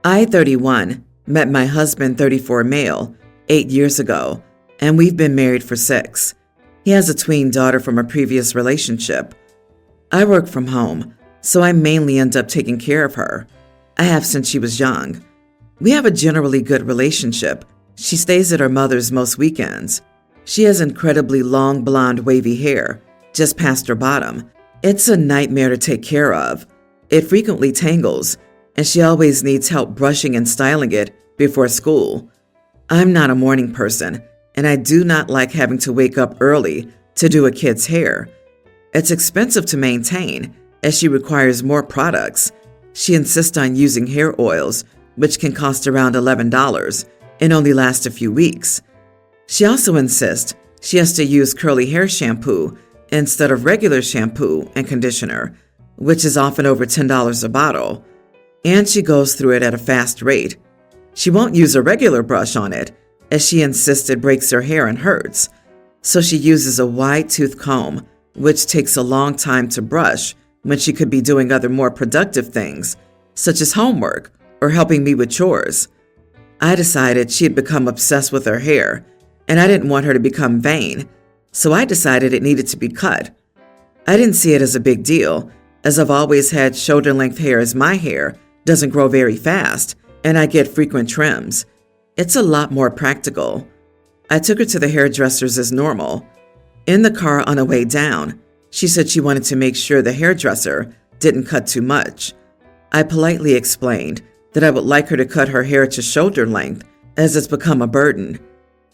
I, 31, met my husband, 34 male, 8 years ago, and we've been married for 6. He has a tween daughter from a previous relationship. I work from home, so I mainly end up taking care of her. I have since she was young. We have a generally good relationship. She stays at her mother's most weekends. She has incredibly long blonde wavy hair, just past her bottom. It's a nightmare to take care of. It frequently tangles, and she always needs help brushing and styling it before school. I'm not a morning person, and I do not like having to wake up early to do a kid's hair. It's expensive to maintain, as she requires more products. She insists on using hair oils, which can cost around $11 and only last a few weeks. She also insists she has to use curly hair shampoo instead of regular shampoo and conditioner, which is often over $10 a bottle. And she goes through it at a fast rate. She won't use a regular brush on it, as she insists it breaks her hair and hurts. So she uses a wide tooth comb, which takes a long time to brush when she could be doing other more productive things, such as homework or helping me with chores. I decided she had become obsessed with her hair, and I didn't want her to become vain, so I decided it needed to be cut. I didn't see it as a big deal, as I've always had shoulder-length hair, as my hair doesn't grow very fast, and I get frequent trims. It's a lot more practical. I took her to the hairdressers as normal. In the car on the way down, she said she wanted to make sure the hairdresser didn't cut too much. I politely explained that I would like her to cut her hair to shoulder length, as it's become a burden.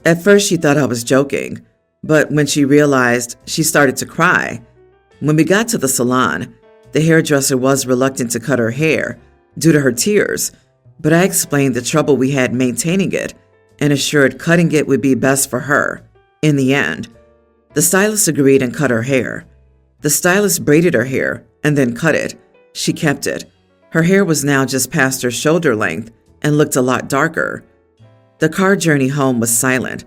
At first, she thought I was joking, but when she realized, she started to cry. When we got to the salon, the hairdresser was reluctant to cut her hair due to her tears, but I explained the trouble we had maintaining it and assured cutting it would be best for her. In the end, the stylist agreed and cut her hair. The stylist braided her hair and then cut it. She kept it. Her hair was now just past her shoulder length and looked a lot darker. The car journey home was silent.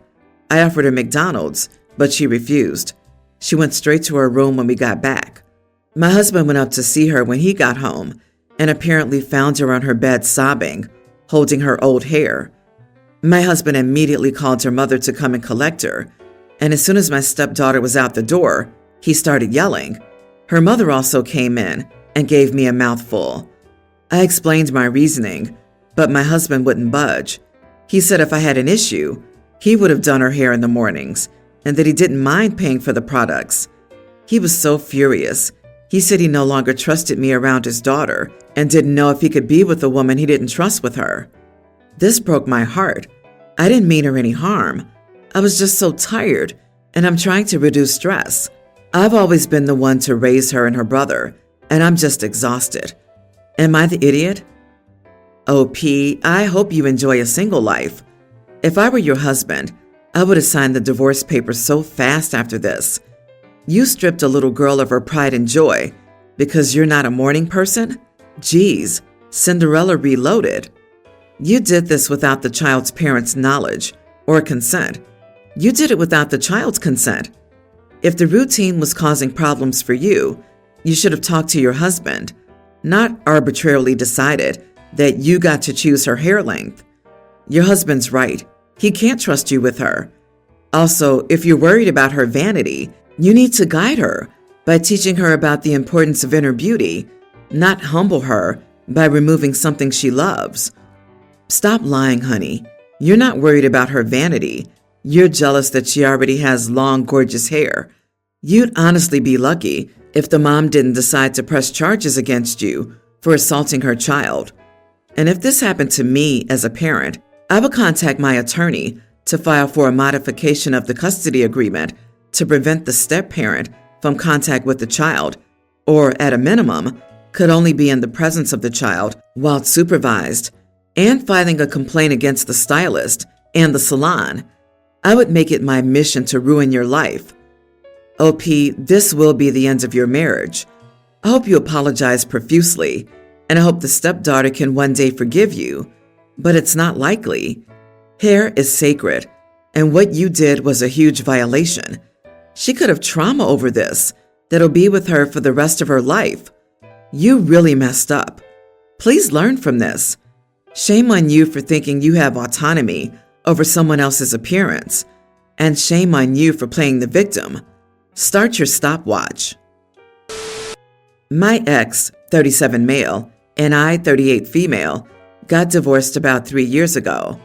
I offered her McDonald's, but she refused. She went straight to her room when we got back. My husband went up to see her when he got home and apparently found her on her bed sobbing, holding her old hair. My husband immediately called her mother to come and collect her, and as soon as my stepdaughter was out the door, he started yelling. Her mother also came in and gave me a mouthful. I explained my reasoning, but my husband wouldn't budge. He said if I had an issue, he would have done her hair in the mornings, and that he didn't mind paying for the products. He was so furious. He said he no longer trusted me around his daughter and didn't know if he could be with a woman he didn't trust with her. This broke my heart. I didn't mean her any harm. I was just so tired, and I'm trying to reduce stress. I've always been the one to raise her and her brother, and I'm just exhausted. Am I the idiot? OP, I hope you enjoy a single life. If I were your husband, I would have signed the divorce papers so fast after this. You stripped a little girl of her pride and joy because you're not a morning person? Geez, Cinderella reloaded. You did this without the child's parents' knowledge or consent. You did it without the child's consent. If the routine was causing problems for you, you should have talked to your husband, not arbitrarily decided that you got to choose her hair length. Your husband's right. He can't trust you with her. Also, if you're worried about her vanity, you need to guide her by teaching her about the importance of inner beauty, not humble her by removing something she loves. Stop lying, honey. You're not worried about her vanity. You're jealous that she already has long, gorgeous hair. You'd honestly be lucky if the mom didn't decide to press charges against you for assaulting her child. And if this happened to me as a parent, I would contact my attorney to file for a modification of the custody agreement to prevent the step-parent from contact with the child, or at a minimum, could only be in the presence of the child while supervised, and filing a complaint against the stylist and the salon. I would make it my mission to ruin your life. OP, this will be the end of your marriage. I hope you apologize profusely, and I hope the stepdaughter can one day forgive you, but it's not likely. Hair is sacred, and what you did was a huge violation. She could have trauma over this that'll be with her for the rest of her life. You really messed up. Please learn from this. Shame on you for thinking you have autonomy over someone else's appearance. And shame on you for playing the victim. Start your stopwatch. My ex, 37 male, and I, 38 female, got divorced about 3 years ago.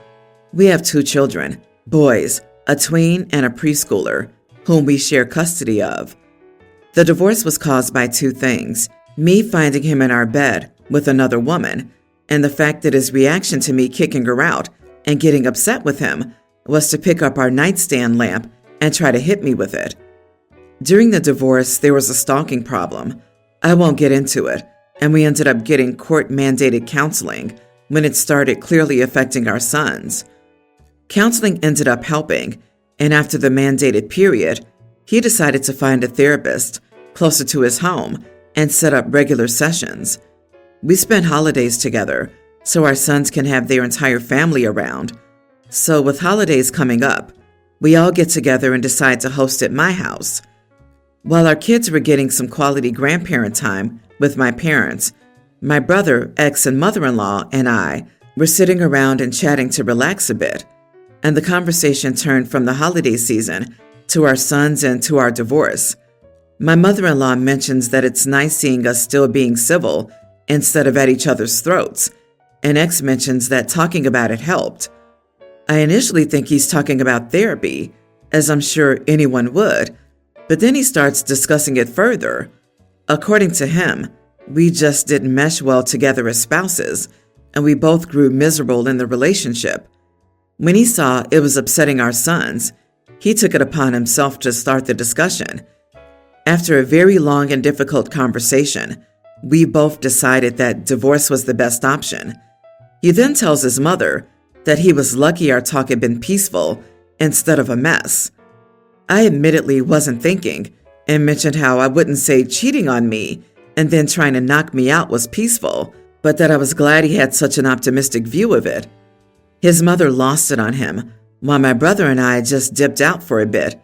We have 2 children, boys, a tween and a preschooler, whom we share custody of. The divorce was caused by 2 things: me finding him in our bed with another woman, and the fact that his reaction to me kicking her out and getting upset with him was to pick up our nightstand lamp and try to hit me with it. During the divorce, there was a stalking problem. I won't get into it, and we ended up getting court-mandated counseling when it started clearly affecting our sons. Counseling ended up helping, and after the mandated period, he decided to find a therapist closer to his home and set up regular sessions. We spend holidays together so our sons can have their entire family around. So with holidays coming up, we all get together and decide to host at my house. While our kids were getting some quality grandparent time with my parents, my brother, ex, and mother-in-law and I were sitting around and chatting to relax a bit, and the conversation turned from the holiday season to our sons and to our divorce. My mother-in-law mentions that it's nice seeing us still being civil instead of at each other's throats, and ex mentions that talking about it helped. I initially think he's talking about therapy, as I'm sure anyone would, but then he starts discussing it further. According to him, we just didn't mesh well together as spouses, and we both grew miserable in the relationship. When he saw it was upsetting our sons, he took it upon himself to start the discussion. After a very long and difficult conversation, we both decided that divorce was the best option. He then tells his mother that he was lucky our talk had been peaceful instead of a mess. I admittedly wasn't thinking and mentioned how I wouldn't say cheating on me and then trying to knock me out was peaceful, but that I was glad he had such an optimistic view of it. His mother lost it on him, while my brother and I just dipped out for a bit,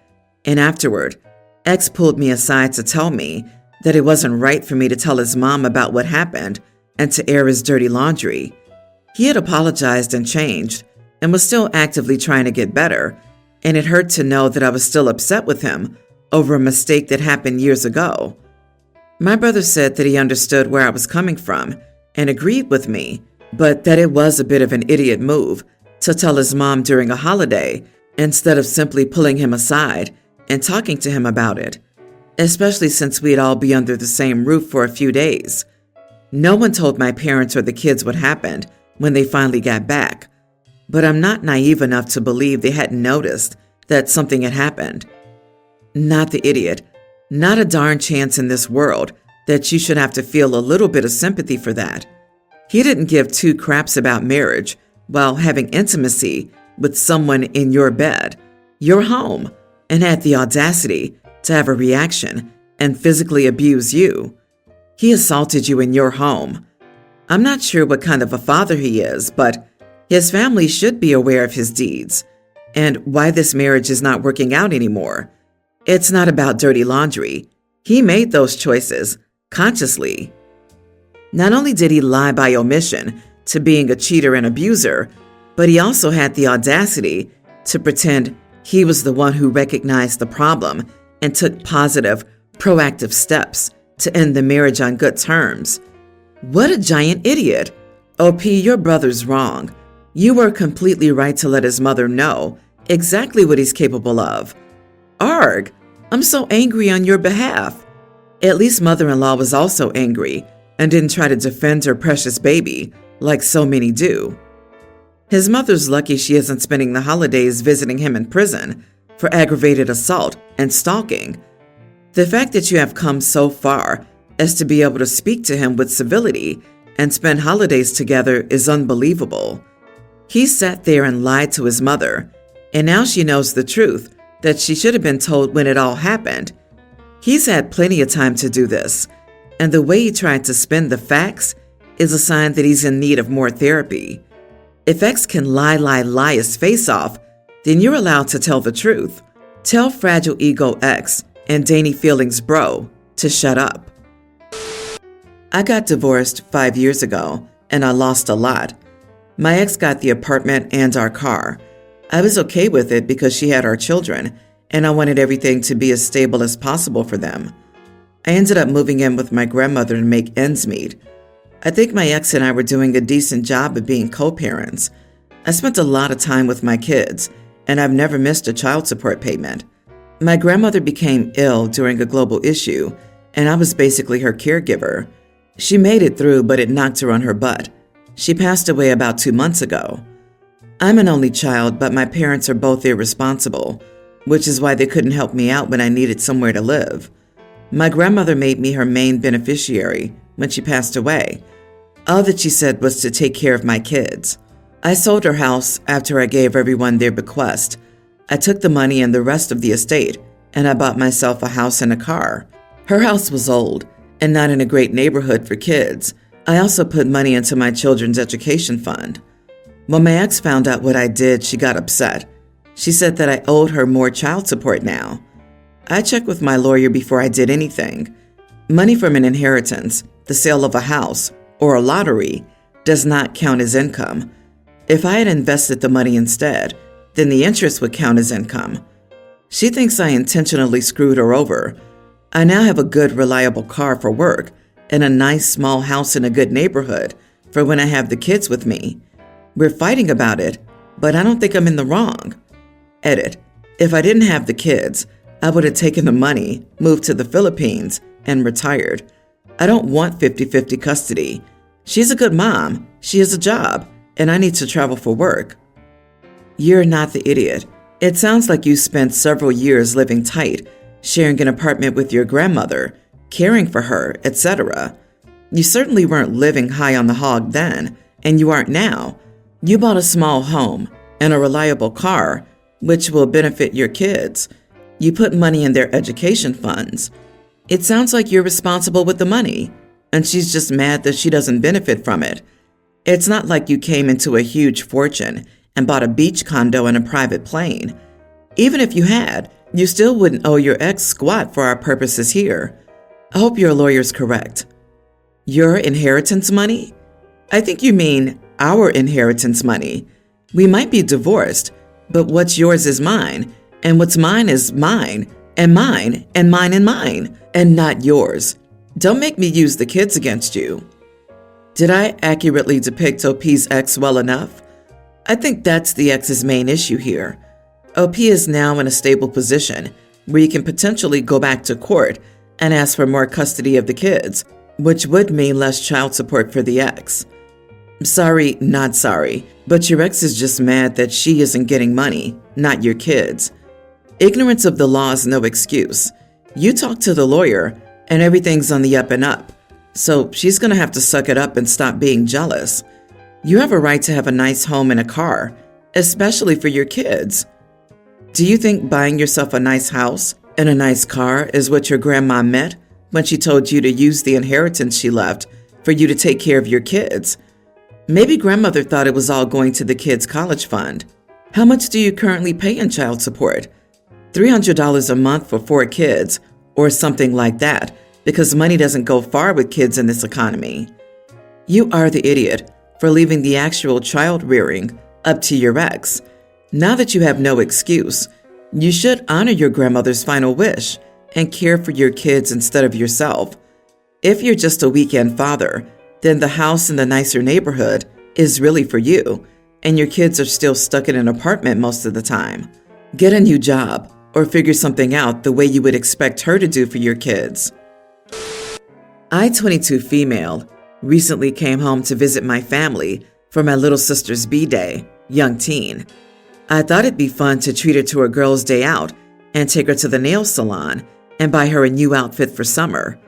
and afterward, ex pulled me aside to tell me that it wasn't right for me to tell his mom about what happened and to air his dirty laundry. He had apologized and changed and was still actively trying to get better, and it hurt to know that I was still upset with him over a mistake that happened years ago. My brother said that he understood where I was coming from and agreed with me, but that it was a bit of an idiot move to tell his mom during a holiday instead of simply pulling him aside and talking to him about it, especially since we'd all be under the same roof for a few days. No one told my parents or the kids what happened when they finally got back, but I'm not naive enough to believe they hadn't noticed that something had happened. Not the idiot. Not a darn chance in this world that you should have to feel a little bit of sympathy for that. He didn't give 2 craps about marriage while having intimacy with someone in your bed, your home, and had the audacity to have a reaction and physically abuse you. He assaulted you in your home. I'm not sure what kind of a father he is, but his family should be aware of his deeds and why this marriage is not working out anymore. It's not about dirty laundry. He made those choices consciously. Not only did he lie by omission to being a cheater and abuser, but he also had the audacity to pretend he was the one who recognized the problem and took positive, proactive steps to end the marriage on good terms. What a giant idiot. OP, your brother's wrong. You were completely right to let his mother know exactly what he's capable of. Arg, I'm so angry on your behalf. At least mother-in-law was also angry and didn't try to defend her precious baby like so many do. His mother's lucky she isn't spending the holidays visiting him in prison for aggravated assault and stalking. The fact that you have come so far as to be able to speak to him with civility and spend holidays together is unbelievable. He sat there and lied to his mother, and now she knows the truth that she should have been told when it all happened. He's had plenty of time to do this, and the way he tried to spin the facts is a sign that he's in need of more therapy. If X can lie his face off, then you're allowed to tell the truth. Tell Fragile Ego X and Dainty Feelings Bro to shut up. I got divorced 5 years ago, and I lost a lot. My ex got the apartment and our car. I was okay with it because she had our children, and I wanted everything to be as stable as possible for them. I ended up moving in with my grandmother to make ends meet. I think my ex and I were doing a decent job of being co-parents. I spent a lot of time with my kids, and I've never missed a child support payment. My grandmother became ill during a global issue, and I was basically her caregiver. She made it through, but it knocked her on her butt. She passed away about 2 months ago. I'm an only child, but my parents are both irresponsible, which is why they couldn't help me out when I needed somewhere to live. My grandmother made me her main beneficiary when she passed away. All that she said was to take care of my kids. I sold her house after I gave everyone their bequest. I took the money and the rest of the estate, and I bought myself a house and a car. Her house was old and not in a great neighborhood for kids. I also put money into my children's education fund. When my ex found out what I did, she got upset. She said that I owed her more child support now. I checked with my lawyer before I did anything. Money from an inheritance, the sale of a house, or a lottery does not count as income. If I had invested the money instead, then the interest would count as income. She thinks I intentionally screwed her over. I now have a good, reliable car for work and a nice small house in a good neighborhood for when I have the kids with me. We're fighting about it, but I don't think I'm in the wrong. Edit. If I didn't have the kids, I would have taken the money, moved to the Philippines, and retired. I don't want 50-50 custody. She's a good mom, she has a job, and I need to travel for work. You're not the idiot. It sounds like you spent several years living tight, sharing an apartment with your grandmother, caring for her, etc. You certainly weren't living high on the hog then, and you aren't now. You bought a small home and a reliable car, which will benefit your kids. You put money in their education funds. It sounds like you're responsible with the money, and she's just mad that she doesn't benefit from it. It's not like you came into a huge fortune and bought a beach condo and a private plane. Even if you had, you still wouldn't owe your ex squat for our purposes here. I hope your lawyer's correct. Your inheritance money? I think you mean our inheritance money. We might be divorced, but what's yours is mine, and what's mine is mine, and mine, and mine, and mine, and not yours. Don't make me use the kids against you. Did I accurately depict OP's ex well enough? I think that's the ex's main issue here. OP is now in a stable position where you can potentially go back to court and ask for more custody of the kids, which would mean less child support for the ex. Sorry, not sorry, but your ex is just mad that she isn't getting money, not your kids. Ignorance of the law is no excuse. You talk to the lawyer, and everything's on the up and up. So she's going to have to suck it up and stop being jealous. You have a right to have a nice home and a car, especially for your kids. Do you think buying yourself a nice house and a nice car is what your grandma meant when she told you to use the inheritance she left for you to take care of your kids? Maybe grandmother thought it was all going to the kids' college fund. How much do you currently pay in child support? $300 a month for 4 kids, or something like that, because money doesn't go far with kids in this economy. You are the idiot for leaving the actual child rearing up to your ex. Now that you have no excuse, you should honor your grandmother's final wish and care for your kids instead of yourself. If you're just a weekend father, then the house in the nicer neighborhood is really for you, and your kids are still stuck in an apartment most of the time. Get a new job or figure something out the way you would expect her to do for your kids. I, 22 female, recently came home to visit my family for my little sister's B-Day, young teen. I thought it'd be fun to treat her to her girls' day out and take her to the nail salon and buy her a new outfit for summer.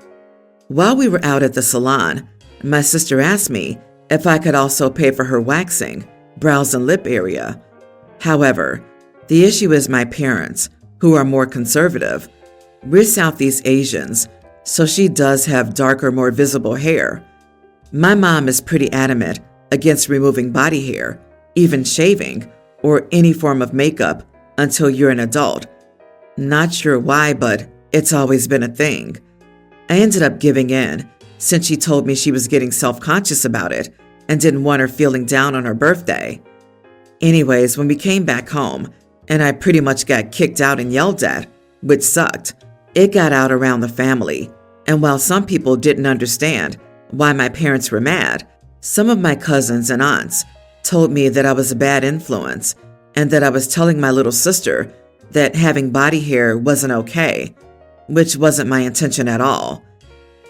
While we were out at the salon, my sister asked me if I could also pay for her waxing, brows and lip area. However, the issue is my parents, who are more conservative. We're Southeast Asians, so she does have darker, more visible hair. My mom is pretty adamant against removing body hair, even shaving, or any form of makeup until you're an adult. Not sure why, but it's always been a thing. I ended up giving in since she told me she was getting self-conscious about it and didn't want her feeling down on her birthday. Anyways, when we came back home, and I pretty much got kicked out and yelled at, which sucked, it got out around the family. And while some people didn't understand why my parents were mad, some of my cousins and aunts told me that I was a bad influence and that I was telling my little sister that having body hair wasn't okay, which wasn't my intention at all.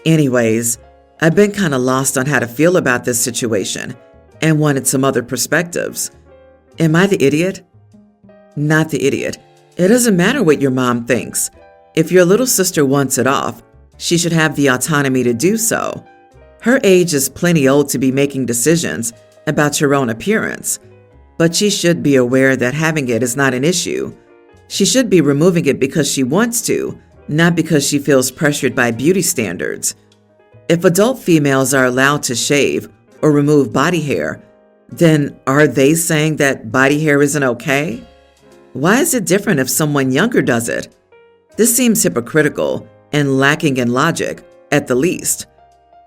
Anyways, I've been kind of lost on how to feel about this situation and wanted some other perspectives. Am I the idiot? Not the idiot. It doesn't matter what your mom thinks. If your little sister wants it off, she should have the autonomy to do so. Her age is plenty old to be making decisions about your own appearance, but she should be aware that having it is not an issue. She should be removing it because she wants to, not because she feels pressured by beauty standards. If adult females are allowed to shave or remove body hair, then are they saying that body hair isn't okay? Why is it different if someone younger does it? This seems hypocritical and lacking in logic, at the least.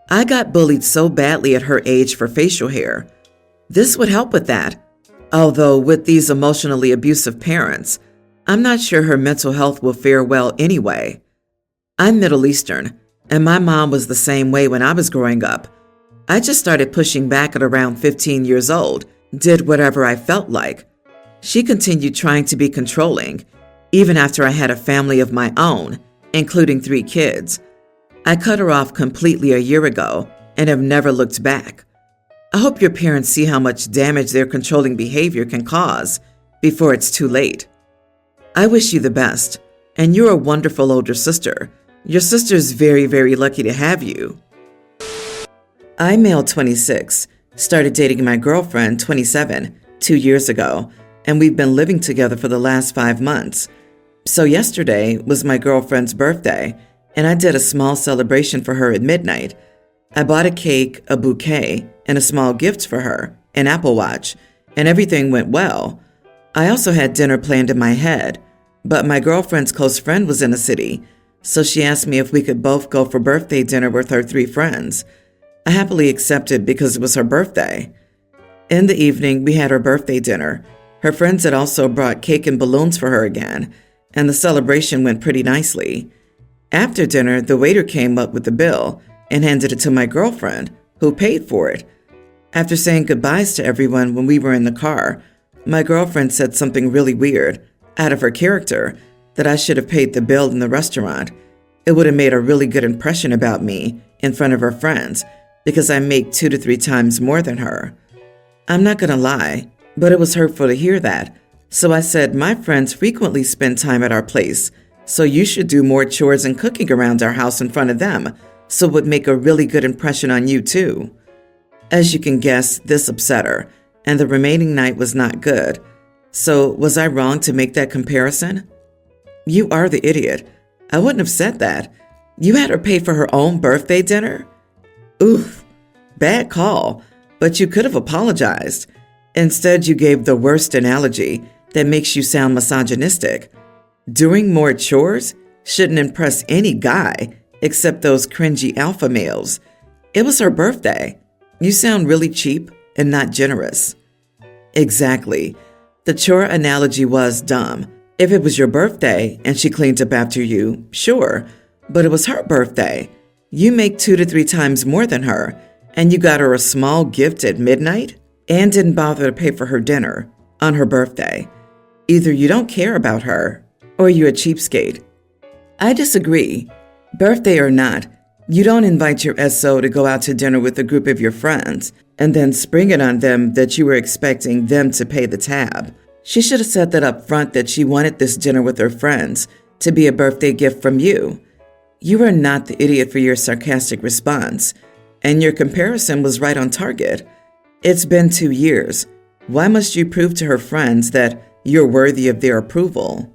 I got bullied so badly at her age for facial hair. This would help with that. Although with these emotionally abusive parents, I'm not sure her mental health will fare well anyway. I'm Middle Eastern, and my mom was the same way when I was growing up. I just started pushing back at around 15 years old, did whatever I felt like. She continued trying to be controlling, even after I had a family of my own, including 3 kids. I cut her off completely a year ago and have never looked back. I hope your parents see how much damage their controlling behavior can cause before it's too late. I wish you the best, and you're a wonderful older sister. Your sister's very, very lucky to have you. I'm male 26, started dating my girlfriend 27 2 years ago, and we've been living together for the last 5 months. So yesterday was my girlfriend's birthday, and I did a small celebration for her at midnight. I bought a cake, a bouquet, and a small gift for her, an Apple Watch, and everything went well. I also had dinner planned in my head, but my girlfriend's close friend was in the city, so she asked me if we could both go for birthday dinner with her 3 friends. I happily accepted because it was her birthday. In the evening, we had her birthday dinner. Her friends had also brought cake and balloons for her again, and the celebration went pretty nicely. After dinner, the waiter came up with the bill and handed it to my girlfriend, who paid for it. After saying goodbyes to everyone when we were in the car, my girlfriend said something really weird, out of her character, that I should have paid the bill in the restaurant. It would have made a really good impression about me in front of her friends, because I make 2 to 3 times more than her. I'm not gonna lie, but it was hurtful to hear that. So I said, my friends frequently spend time at our place, so you should do more chores and cooking around our house in front of them, so it would make a really good impression on you too. As you can guess, this upset her, and the remaining night was not good. So was I wrong to make that comparison? You are the idiot. I wouldn't have said that. You had her pay for her own birthday dinner? Oof, bad call, but you could have apologized. Instead, you gave the worst analogy that makes you sound misogynistic. Doing more chores shouldn't impress any guy except those cringy alpha males. It was her birthday. You sound really cheap and not generous. Exactly. The chore analogy was dumb. If it was your birthday and she cleaned up after you, sure, but it was her birthday. You make 2 to 3 times more than her, and you got her a small gift at midnight and didn't bother to pay for her dinner on her birthday. Either you don't care about her or you're a cheapskate. I disagree. Birthday or not, you don't invite your SO to go out to dinner with a group of your friends and then spring it on them that you were expecting them to pay the tab. She should have said that up front that she wanted this dinner with her friends to be a birthday gift from you. You are not the idiot for your sarcastic response, and your comparison was right on target. It's been 2 years. Why must you prove to her friends that you're worthy of their approval?